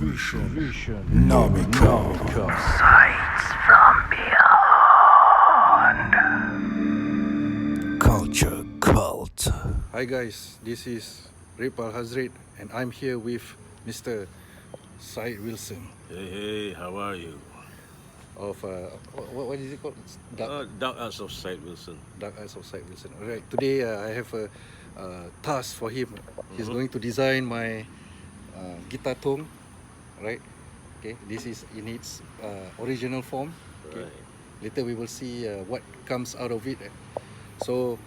Visionomicon. Sights from beyond. Culture Cult. Hi guys, this is Ripal Hazrit and I'm here with Mr. Syed Wilson Hey, how are you? of what is it called? Dark Arts of Syed Wilson. Dark Eyes of Syed Wilson. Alright, today I have a task for him. He's going to design my guitar tone, right? Okay, this is in its original form. Okay. Right. Later we will see what comes out of it. So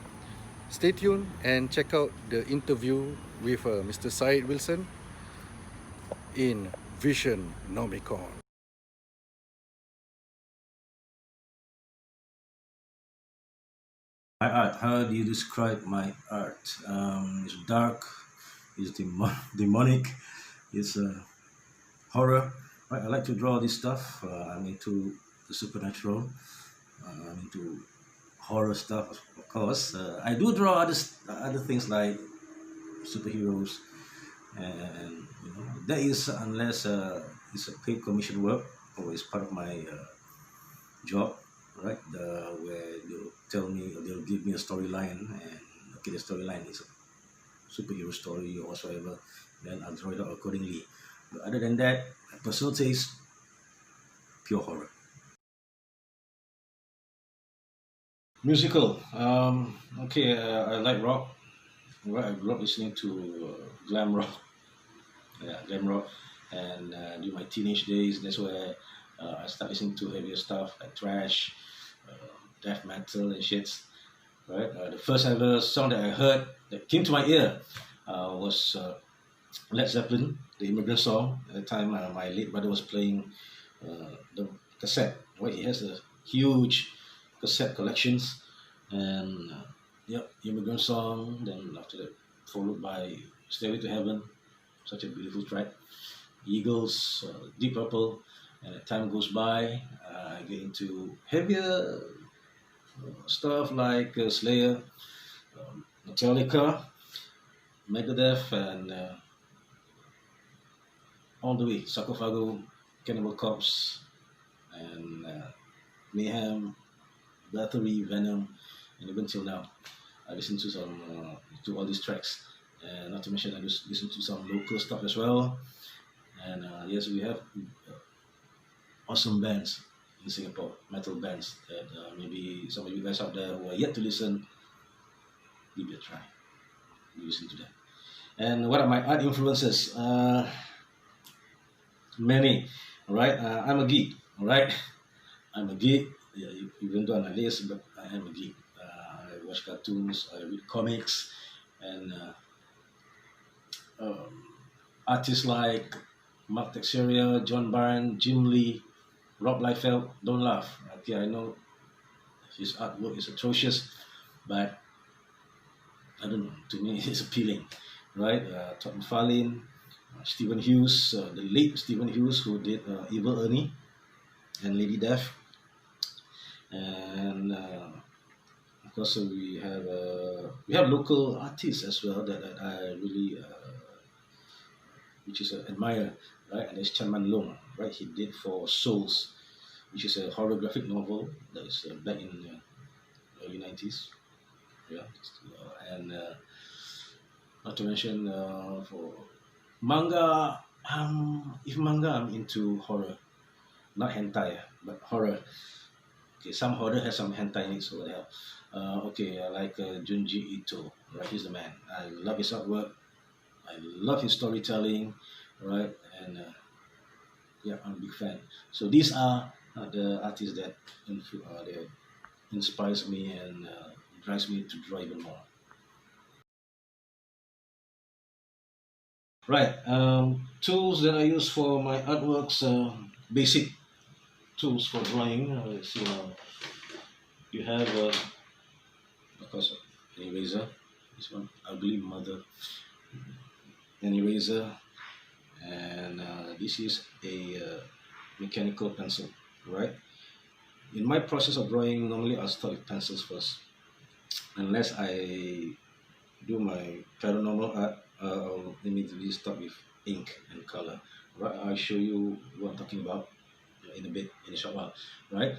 stay tuned and check out the interview with Mr. Syed Wilson in Visionomicon. My art. How do you describe my art? It's dark. It's demonic. It's horror. Right? I like to draw this stuff. I'm into the supernatural. I'm into horror stuff, of course. I do draw other things like superheroes, and that is unless it's a paid commission work or it's part of my job, right? Where they'll tell me or they'll give me a storyline, and okay, the storyline is a superhero story or whatsoever, then I'll draw it out accordingly. But other than that, my personal taste, pure horror. Musical. I like rock. Right, I grew up listening to glam rock. Yeah, glam rock. And during my teenage days, that's where I started listening to heavier stuff like thrash, death metal and shits. Right. The first ever song that I heard that came to my ear was Led Zeppelin, the Immigrant Song. At the time, my late brother was playing the cassette. Right, he has a huge cassette collections, and Immigrant Song. Then after that, followed by Stairway to Heaven, such a beautiful track. Eagles, Deep Purple, and as time goes by, I get into heavier stuff like Slayer, Metallica, Megadeth, and all the way Sarcophago, Cannibal Corpse, and Mayhem, Battery, Venom, and even till now, I listen to to all these tracks, and not to mention I just listen to some local stuff as well. And yes, we have awesome bands in Singapore, metal bands that maybe some of you guys out there who are yet to listen, give it a try. Listen to them. And what are my art influences? Many. All right, I'm a geek. All right, I'm a geek. Yeah, even though I'm a list, but I am a geek. I watch cartoons, I read comics, and artists like Mark Teixeira, John Byrne, Jim Lee, Rob Liefeld. Don't laugh. Okay, I know his artwork is atrocious, but I don't know. To me, it's appealing, right? Todd McFarlane, Stephen Hughes, the late Stephen Hughes, who did Evil Ernie and Lady Death, and of course we have local artists as well that I really which is admire, right? And there's Chan Man Long, right? He did for Souls, which is a horror graphic novel that is back in the early 90s. Yeah, and not to mention for manga. If manga, I'm into horror, not hentai, but horror. Okay, some horror has some hentai in it, so what the hell. Okay, I like Junji Ito, right? He's the man. I love his artwork. I love his storytelling, right? And I'm a big fan. So these are the artists that inspires me and drives me to draw even more. Right. Tools that I use for my artworks, basic tools for drawing. Let's see. You have, of course, an eraser. This one, Ugly Mother. An eraser, and this is a mechanical pencil, right? In my process of drawing, normally I'll start with pencils first, unless I do my paranormal art. I'll immediately start with ink and color, Right, I'll show you what I'm talking about in a bit, in a short while. Right,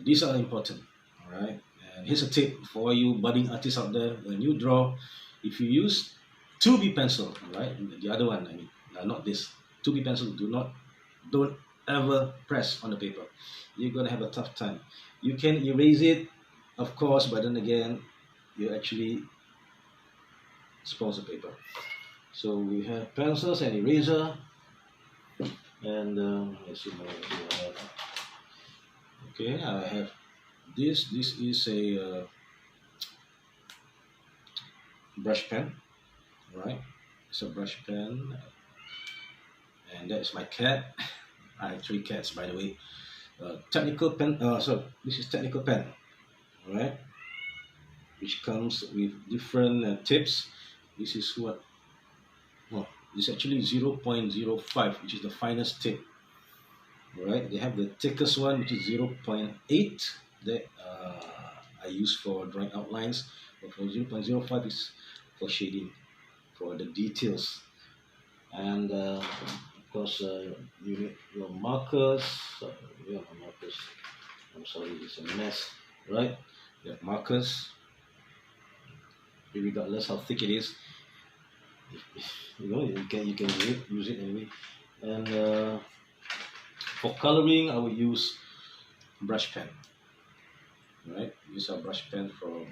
these are important. All right, and here's a tip for you budding artists out there: when you draw, if you use 2B pencil, right, the other one, I mean, not this 2B pencil, don't ever press on the paper. You're gonna have a tough time. You can erase it, of course, but then again, you actually spoils the paper. So we have pencils and eraser, and let's see what I have. Okay, I have this. This is a brush pen, right? It's a brush pen, and that's my cat. I have 3 cats, by the way. Technical pen. So this is technical pen, right? Which comes with different tips. This is what. Oh, this is actually 0.05, which is the finest tip. Right? They have the thickest one, which is 0.8 that I use for drawing outlines. But for 0.05 is for shading, for the details. And of course, you need your markers. Yeah, my markers. I'm sorry, it's a mess. Right? You have markers. Regardless how thick it is, you know, you can use it anyway. And for coloring, I would use brush pen. Right? Use a brush pen from.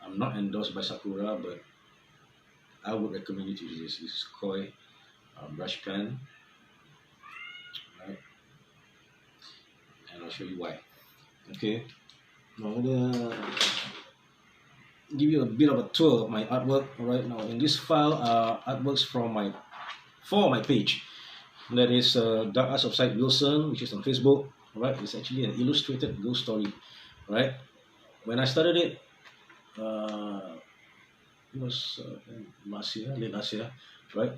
I'm not endorsed by Sakura, but I would recommend you to use this. This is Koi brush pen. Right? And I'll show you why. Okay. Now I'm gonna give you a bit of a tour of my artwork. Right now, in this file are artworks for my page. That is Dark Arts of Syed Wilson, which is on Facebook. Right, it's actually an illustrated ghost story. Right, when I started it, it was late last year. Right,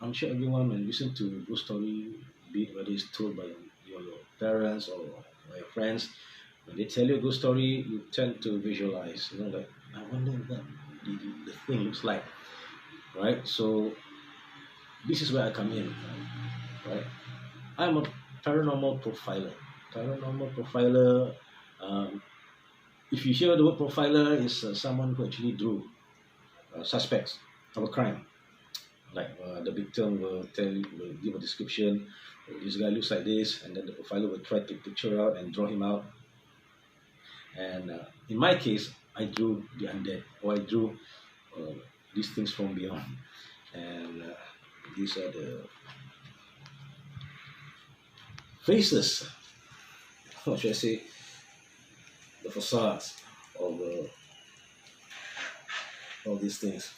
I'm sure everyone when listen to ghost story, be it whether it's told by your parents or by your friends, when they tell you a ghost story, you tend to visualize. You know, like I wonder what the thing looks like. Right, so this is where I come in. Right, I'm a paranormal profiler. If you hear the word profiler, is someone who actually drew suspects of a crime. Like the victim will give a description. Oh, this guy looks like this, and then the profiler will try to picture out and draw him out. And in my case, I drew the undead, or I drew these things from beyond. And these are the faces, how should I say, the facades of all these things.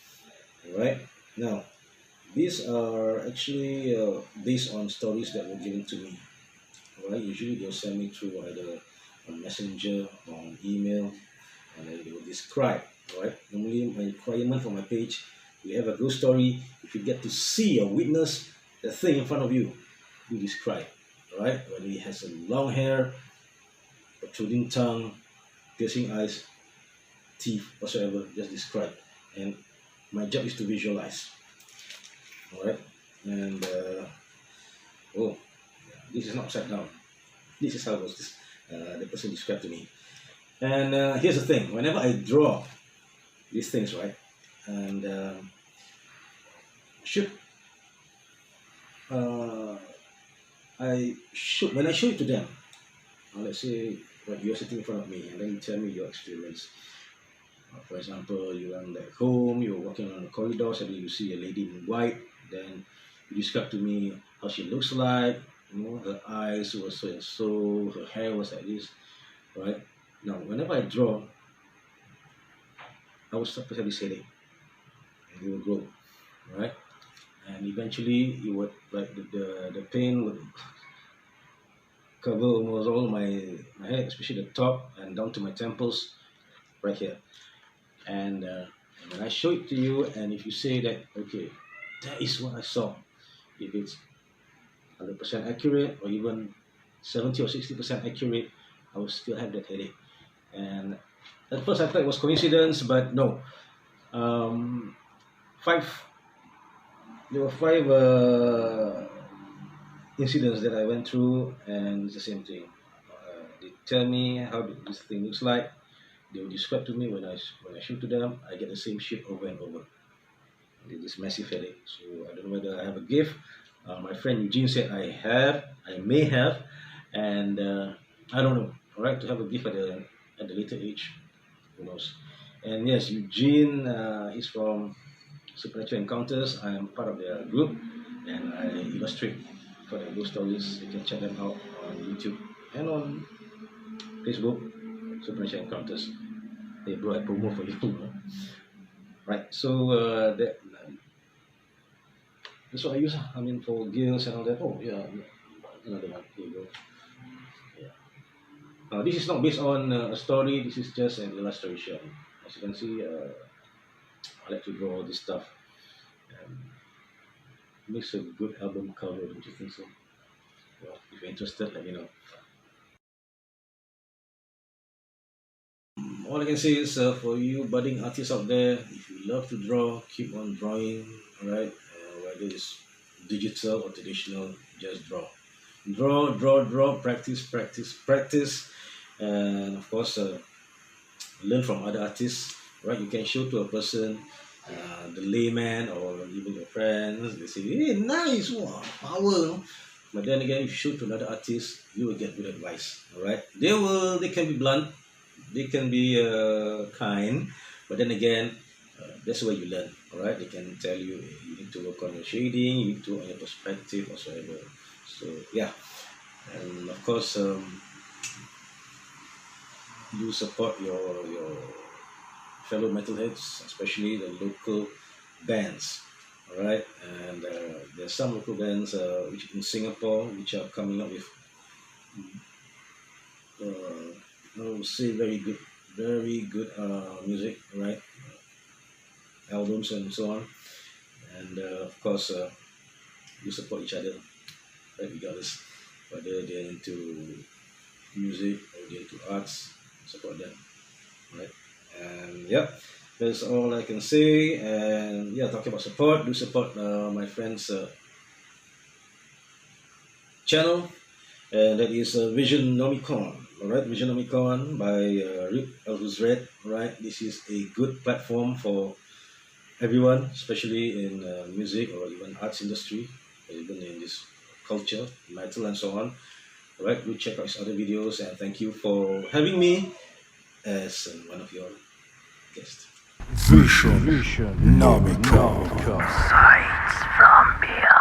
Alright, now these are actually based on stories that were given to me. Alright, usually they'll send me through either on Messenger or on email, and then they will describe. Alright, normally my requirement for my page, you have a ghost story. If you get to see or witness the thing in front of you, you describe. Right? Whether he has a long hair, protruding tongue, piercing eyes, teeth, whatsoever, just describe. And my job is to visualize. Alright? And this is not upside down. This is how it was the person described to me. And here's the thing, whenever I draw these things, right? And when I show it to them, let's say you're sitting in front of me and then you tell me your experience. For example, you're at home, you're walking on the corridor, suddenly you see a lady in white, then you describe to me how she looks like, you know, her eyes were so and so, her hair was like this, right? Now, whenever I draw, I will start to have this headache, and it will grow, right? And eventually, it would, like the pain would cover almost all my head, especially the top and down to my temples, right here. And when I show it to you, and if you say that, okay, that is what I saw, if it's 100% accurate or even 70 or 60% accurate, I will still have that headache. And at first I thought it was coincidence, but no. There were five incidents that I went through, and it's the same thing. They tell me how this thing looks like. They will describe to me when I shoot to them. I get the same shit over and over. This massive headache. So I don't know whether I have a gift. My friend Eugene said I may have, and I don't know. All right, to have a gift at the later age, who knows? And yes, Eugene is from Supernatural Encounters. I am part of their group, and I illustrate for their ghost stories. You can check them out on YouTube and on Facebook. Supernatural Encounters. Hey bro, I promo for you. Right. So that's what I use. I mean, for gills and all that. Oh yeah, another one. Here you go. Yeah. This is not based on a story. This is just an illustration. As you can see, I like to draw all this stuff. Um, makes a good album cover, don't you think so? Well, if you're interested, let me know. All I can say is for you budding artists out there, if you love to draw, keep on drawing, alright? Whether it's digital or traditional, just draw. Draw, practice, practice, practice. And of course, learn from other artists, right? You can show to a person, the layman or even your friends, they say, hey, nice, wow, power. But then again, if you show to another artist, you will get good advice, alright? They can be blunt, they can be kind, but then again, that's where you learn. All right, they can tell you you need to work on your shading, you need to work on your perspective, whatsoever. So yeah, and of course, you support your fellow metalheads, especially the local bands. All right, and there's some local bands which in Singapore which are coming up with I would say very good music, right? Albums and so on, and of course, we support each other, right? Regardless whether they're into music or they're into arts, support them, right? And yeah, that's all I can say. And yeah, talking about support, do support my friend's channel, and that is Visionomicon. All right, Visionomicon by Rick Alhuzred. Right, this is a good platform for everyone, especially in music or even arts industry, or even in this culture, metal and so on. All right, do check out his other videos, and thank you for having me as one of your guests. Visionomicon. Sights from beyond.